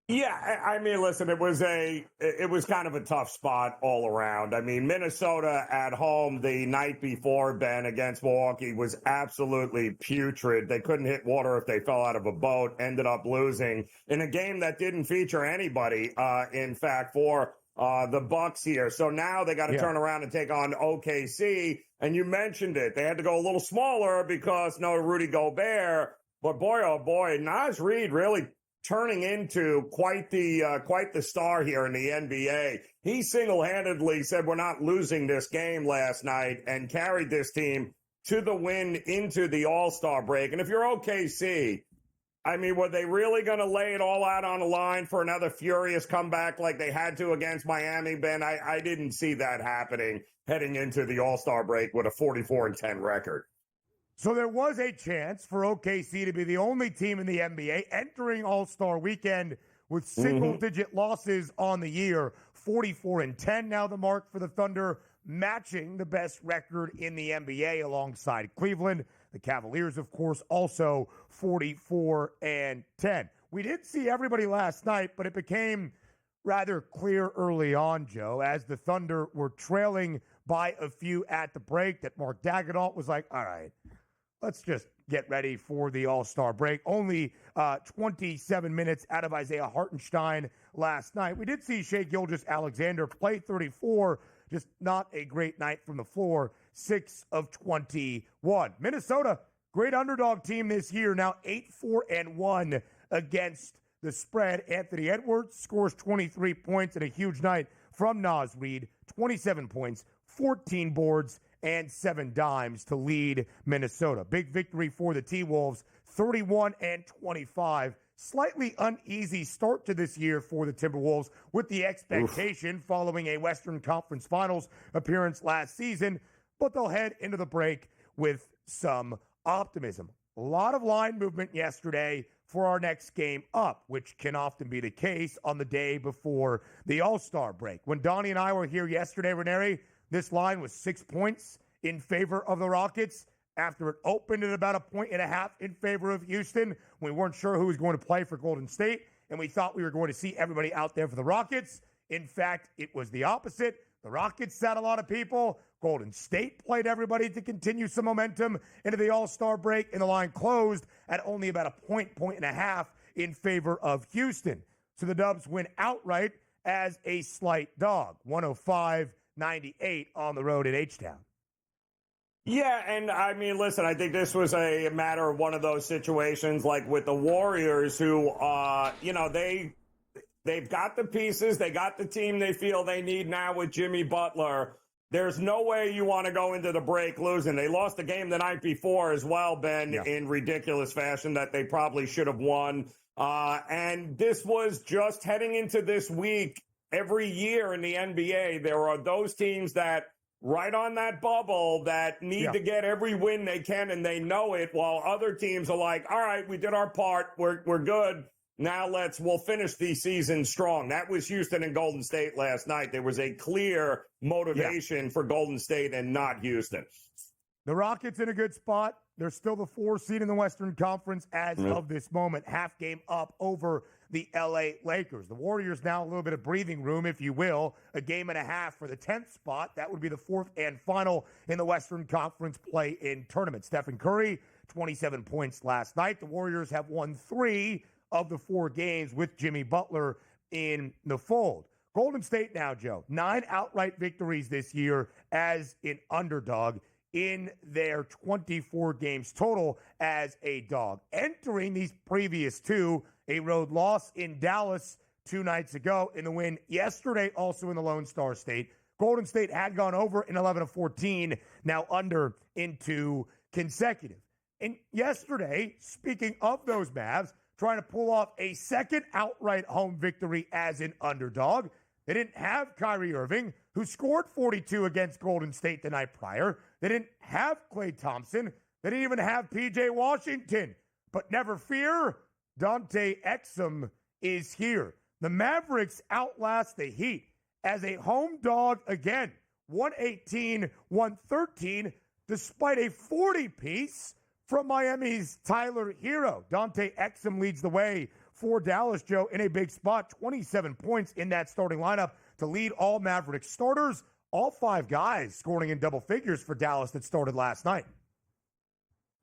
Yeah, I mean, listen, it was kind of a tough spot all around. I mean, Minnesota at home the night before, Ben, against Milwaukee was absolutely putrid. They couldn't hit water if they fell out of a boat, ended up losing in a game that didn't feature anybody, in fact, for the Bucks here. So now they got to turn around and take on OKC. And you mentioned it. They had to go a little smaller because no Rudy Gobert. But boy, oh boy, Naz Reid really turning into quite the star here in the NBA. He single-handedly said we're not losing this game last night and carried this team to the win into the All-Star break. And if you're OKC, I mean, were they really going to lay it all out on the line for another furious comeback like they had to against Miami, Ben? I didn't see that happening heading into the All-Star break with a 44-10 record. So there was a chance for OKC to be the only team in the NBA entering All-Star weekend with single-digit losses on the year. 44-10 now the mark for the Thunder, matching the best record in the NBA alongside Cleveland. The Cavaliers, of course, also 44-10. We did see everybody last night, but it became rather clear early on, Joe, as the Thunder were trailing by a few at the break, that Mark Daigneault was like, all right, let's just get ready for the All-Star break. Only 27 minutes out of Isaiah Hartenstein last night. We did see Shai Gilgeous-Alexander play 34, just not a great night from the floor, 6 of 21. Minnesota, great underdog team this year, now 8-4-1 against the spread. Anthony Edwards scores 23 points in a huge night from Naz Reid, 27 points, 14 boards, and 7 dimes to lead Minnesota. Big victory for the T-Wolves, 31-25. Slightly uneasy start to this year for the Timberwolves with the expectation following a Western Conference Finals appearance last season, but they'll head into the break with some optimism. A lot of line movement yesterday for our next game up, which can often be the case on the day before the All-Star break. When Donnie and I were here yesterday, Ranieri, this line was 6 points in favor of the Rockets. After it opened at about 1.5 points in favor of Houston, we weren't sure who was going to play for Golden State, and we thought we were going to see everybody out there for the Rockets. In fact, it was the opposite. The Rockets sat a lot of people. Golden State played everybody to continue some momentum into the All-Star break, and the line closed at only about 1.5 points in favor of Houston. So the Dubs win outright as a slight dog, 105-98 on the road at H-Town. Yeah, and I mean, listen, I think this was a matter of one of those situations like with the Warriors who, they've got the pieces, they got the team they feel they need now with Jimmy Butler. There's no way you want to go into the break losing. They lost the game the night before as well, Ben, in ridiculous fashion that they probably should have won. And this was just heading into this week. Every year in the NBA, there are those teams that right on that bubble that need to get every win they can, and they know it, while other teams are like, all right, we did our part. We're good. Now we'll finish the season strong. That was Houston and Golden State last night. There was a clear motivation for Golden State and not Houston. The Rockets in a good spot. They're still the 4th seed in the Western Conference as of this moment, half game up over the LA Lakers. The Warriors now a little bit of breathing room, if you will, a game and a half for the 10th spot. That would be the 4th and final in the Western Conference play-in tournament. Stephen Curry, 27 points last night. The Warriors have won 3 of the 4 games with Jimmy Butler in the fold. Golden State now, Joe, 9 outright victories this year as an underdog in their 24 games total as a dog. Entering these previous two, a road loss in Dallas 2 nights ago, in the win yesterday also in the Lone Star State. Golden State had gone over in 11-14, now under in 2 consecutive. And yesterday, speaking of those Mavs, trying to pull off a second outright home victory as an underdog. They didn't have Kyrie Irving, who scored 42 against Golden State the night prior. They didn't have Klay Thompson. They didn't even have P.J. Washington. But never fear, Dante Exum is here. The Mavericks outlast the Heat as a home dog again, 118-113, despite a 40-piece from Miami's Tyler Hero. Dante Exum leads the way for Dallas, Joe, in a big spot. 27 points in that starting lineup to lead all Mavericks starters. All 5 guys scoring in double figures for Dallas that started last night.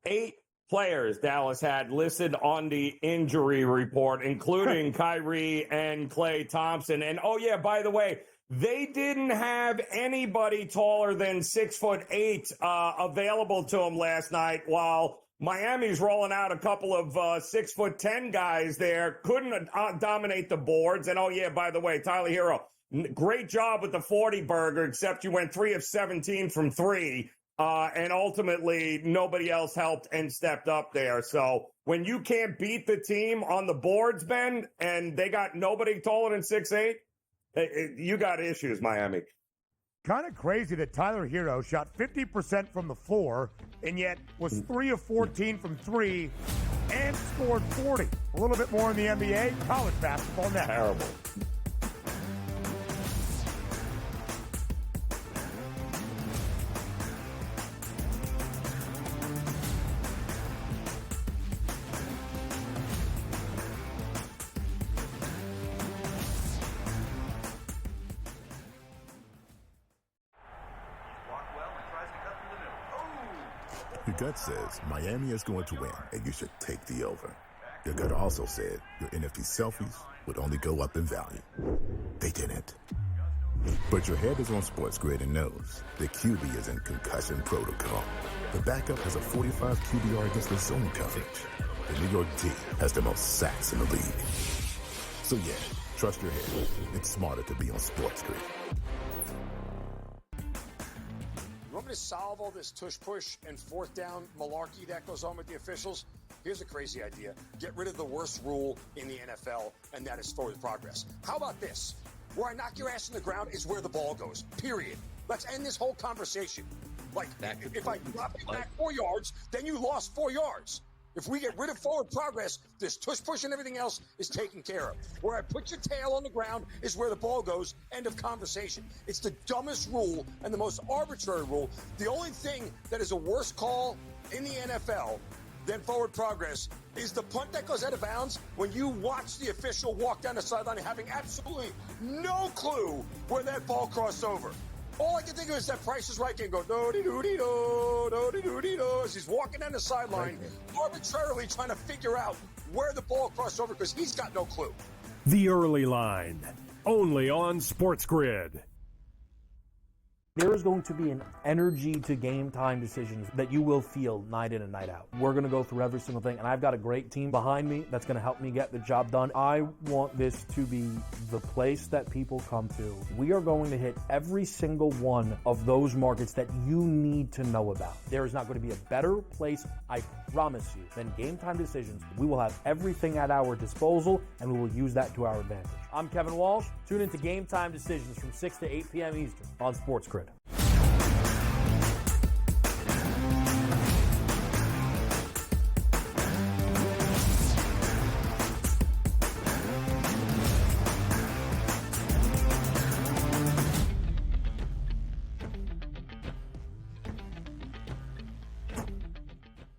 8 players Dallas had listed on the injury report, including Kyrie and Klay Thompson. And, oh, yeah, by the way, they didn't have anybody taller than 6'8" available to them last night, while Miami's rolling out a couple of 6'10" guys there. Couldn't dominate the boards. And, oh, yeah, by the way, Tyler Hero, great job with the 40 burger, except you went 3 of 17 from 3. And ultimately, nobody else helped and stepped up there. So when you can't beat the team on the boards, Ben, and they got nobody taller than 6'8", you got issues, Miami. Kind of crazy that Tyler Hero shot 50% from the floor and yet was 3 of 14 from 3 and scored 40. A little bit more in the NBA, college basketball next. Terrible. Your gut says Miami is going to win, and you should take the over. Your gut also said your NFT selfies would only go up in value. They didn't. But your head is on SportsGrid and knows the QB is in concussion protocol. The backup has a 45 QBR against the zone coverage. The New York D has the most sacks in the league. So yeah, trust your head. It's smarter to be on SportsGrid. You want me to solve all this tush-push and fourth down malarkey that goes on with the officials? Here's a crazy idea. Get rid of the worst rule in the NFL, and that is forward progress. How about this? Where I knock your ass in the ground is where the ball goes, period. Let's end this whole conversation. Like, if I drop you back 4 yards, then you lost 4 yards. If we get rid of forward progress, this tush-push and everything else is taken care of. Where I put your tail on the ground is where the ball goes. End of conversation. It's the dumbest rule and the most arbitrary rule. The only thing that is a worse call in the NFL than forward progress is the punt that goes out of bounds when you watch the official walk down the sideline having absolutely no clue where that ball crossed over. All I can think of is that Price is Right game go do-de-do-de-do, do-de-do-de-do, as he's walking down the sideline, arbitrarily trying to figure out where the ball crossed over because he's got no clue. The Early Line, only on SportsGrid. There is going to be an energy to game time decisions that you will feel night in and night out. We're going to go through every single thing, and I've got a great team behind me that's going to help me get the job done. I want this to be the place that people come to. We are going to hit every single one of those markets that you need to know about. There is not going to be a better place, I promise you, than Game Time Decisions. We will have everything at our disposal, and we will use that to our advantage. I'm Kevin Walsh. Tune into Game Time Decisions from 6 to 8 p.m. Eastern on SportsGrid.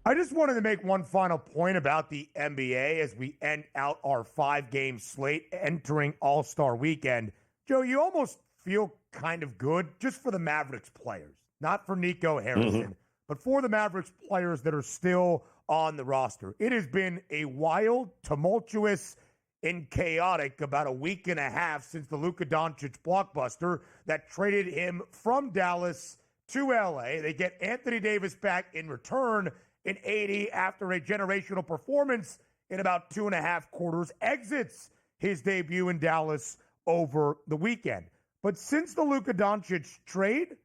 I just wanted to make one final point about the NBA as we end out our 5-game slate entering All-Star Weekend. Joe, you almost feel kind of good just for the Mavericks players, not for Nico Harrison, but for the Mavericks players that are still on the roster. It has been a wild, tumultuous, and chaotic about a week and a half since the Luka Doncic blockbuster that traded him from Dallas to LA. They get Anthony Davis back in return in 80 after a generational performance in about 2.5 quarters, exits his debut in Dallas over the weekend. But since the Luka Doncic trade,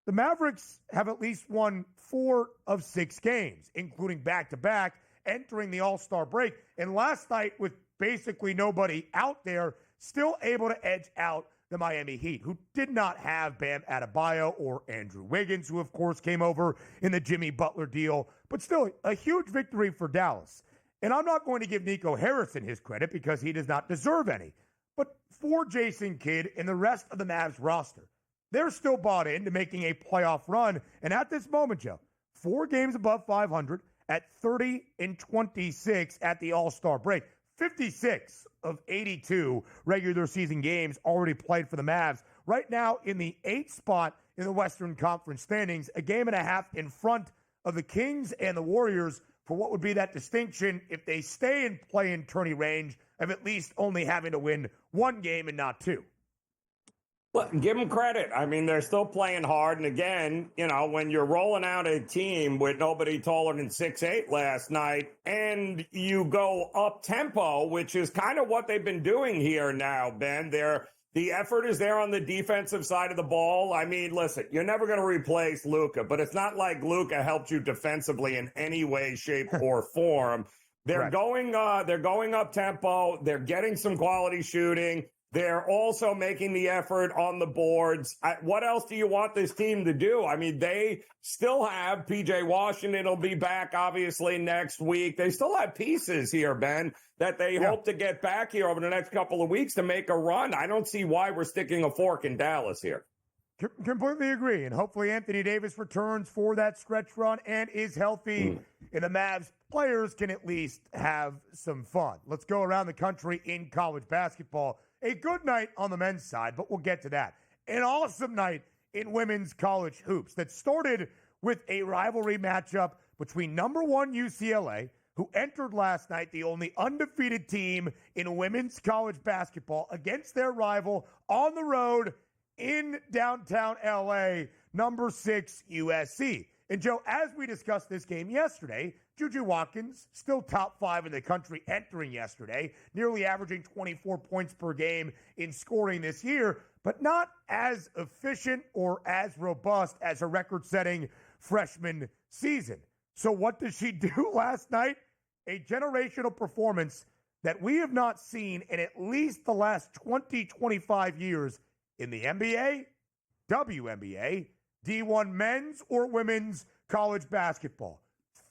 the Mavericks have at least won 4 of 6 games, including back-to-back, entering the All-Star break. And last night, with basically nobody out there, still able to edge out the Miami Heat, who did not have Bam Adebayo or Andrew Wiggins, who, of course, came over in the Jimmy Butler deal. But still, a huge victory for Dallas. And I'm not going to give Nico Harrison his credit because he does not deserve any. But for Jason Kidd and the rest of the Mavs roster, they're still bought into making a playoff run. And at this moment, Joe, 4 games above 500 at 30-26 at the All-Star break. 56 of 82 regular season games already played for the Mavs. Right now in the 8th spot in the Western Conference standings, a game and a half in front of the Kings and the Warriors for what would be that distinction if they stay in play-in tourney range of at least only having to win 1 game and not 2. Well, give them credit. I mean, they're still playing hard. And again, you know, when you're rolling out a team with nobody taller than 6'8" last night and you go up tempo, which is kind of what they've been doing here now, Ben, the effort is there on the defensive side of the ball. I mean, listen, you're never going to replace Luka, but it's not like Luka helped you defensively in any way, shape, or form. They're going up tempo. They're getting some quality shooting. They're also making the effort on the boards. What else do you want this team to do? I mean, they still have P.J. Washington will be back, obviously, next week. They still have pieces here, Ben, that they hope to get back here over the next couple of weeks to make a run. I don't see why we're sticking a fork in Dallas here. Completely agree. And hopefully Anthony Davis returns for that stretch run and is healthy. And the Mavs players can at least have some fun. Let's go around the country in college basketball. A good night on the men's side, but we'll get to that. An awesome night in women's college hoops that started with a rivalry matchup between number 1 UCLA, who entered last night the only undefeated team in women's college basketball, against their rival on the road in downtown LA, number 6 USC. And Joe, as we discussed this game yesterday, Juju Watkins, still top 5 in the country entering yesterday, nearly averaging 24 points per game in scoring this year, but not as efficient or as robust as her record-setting freshman season. So what does she do last night? A generational performance that we have not seen in at least the last 20, 25 years in the NBA, WNBA, D1 men's or women's college basketball.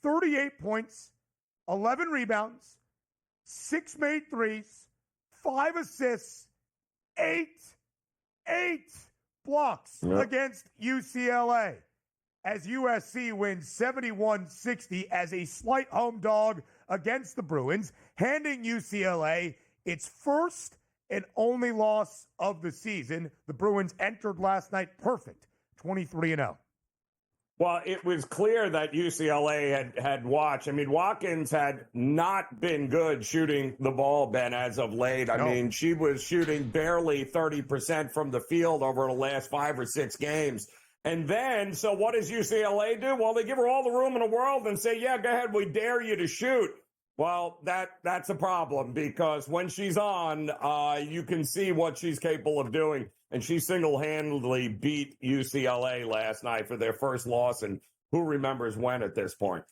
38 points, 11 rebounds, 6 made threes, 5 assists, 8 blocks against UCLA as USC wins 71-60 as a slight home dog against the Bruins, handing UCLA its first and only loss of the season. The Bruins entered last night perfect, 23-0. Well, it was clear that UCLA had watched. I mean, Watkins had not been good shooting the ball, Ben, as of late. I mean, she was shooting barely 30% from the field over the last 5 or 6 games. And then, so what does UCLA do? Well, they give her all the room in the world and say, yeah, go ahead, we dare you to shoot. Well, that's a problem because when she's on, you can see what she's capable of doing. And she single-handedly beat UCLA last night for their first loss, and who remembers when at this point?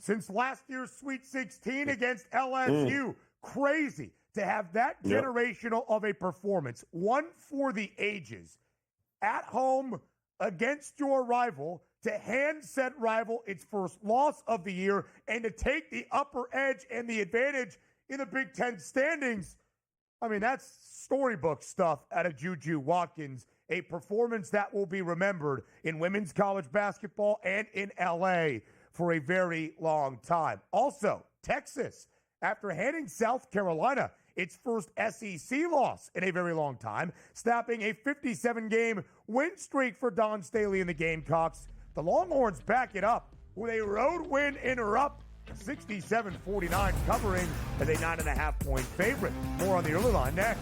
Since last year's Sweet 16 against LSU. Crazy to have that generational of a performance, one for the ages, at home against your rival, to hand said rival its first loss of the year, and to take the upper edge and the advantage in the Big Ten standings. I mean, that's storybook stuff out of Juju Watkins, a performance that will be remembered in women's college basketball and in LA for a very long time. Also, Texas, after handing South Carolina its first SEC loss in a very long time, snapping a 57-game win streak for Don Staley and the Gamecocks, the Longhorns back it up with a road win in Rupp, 67-49, covering as a 9.5-point favorite. More on the early line next.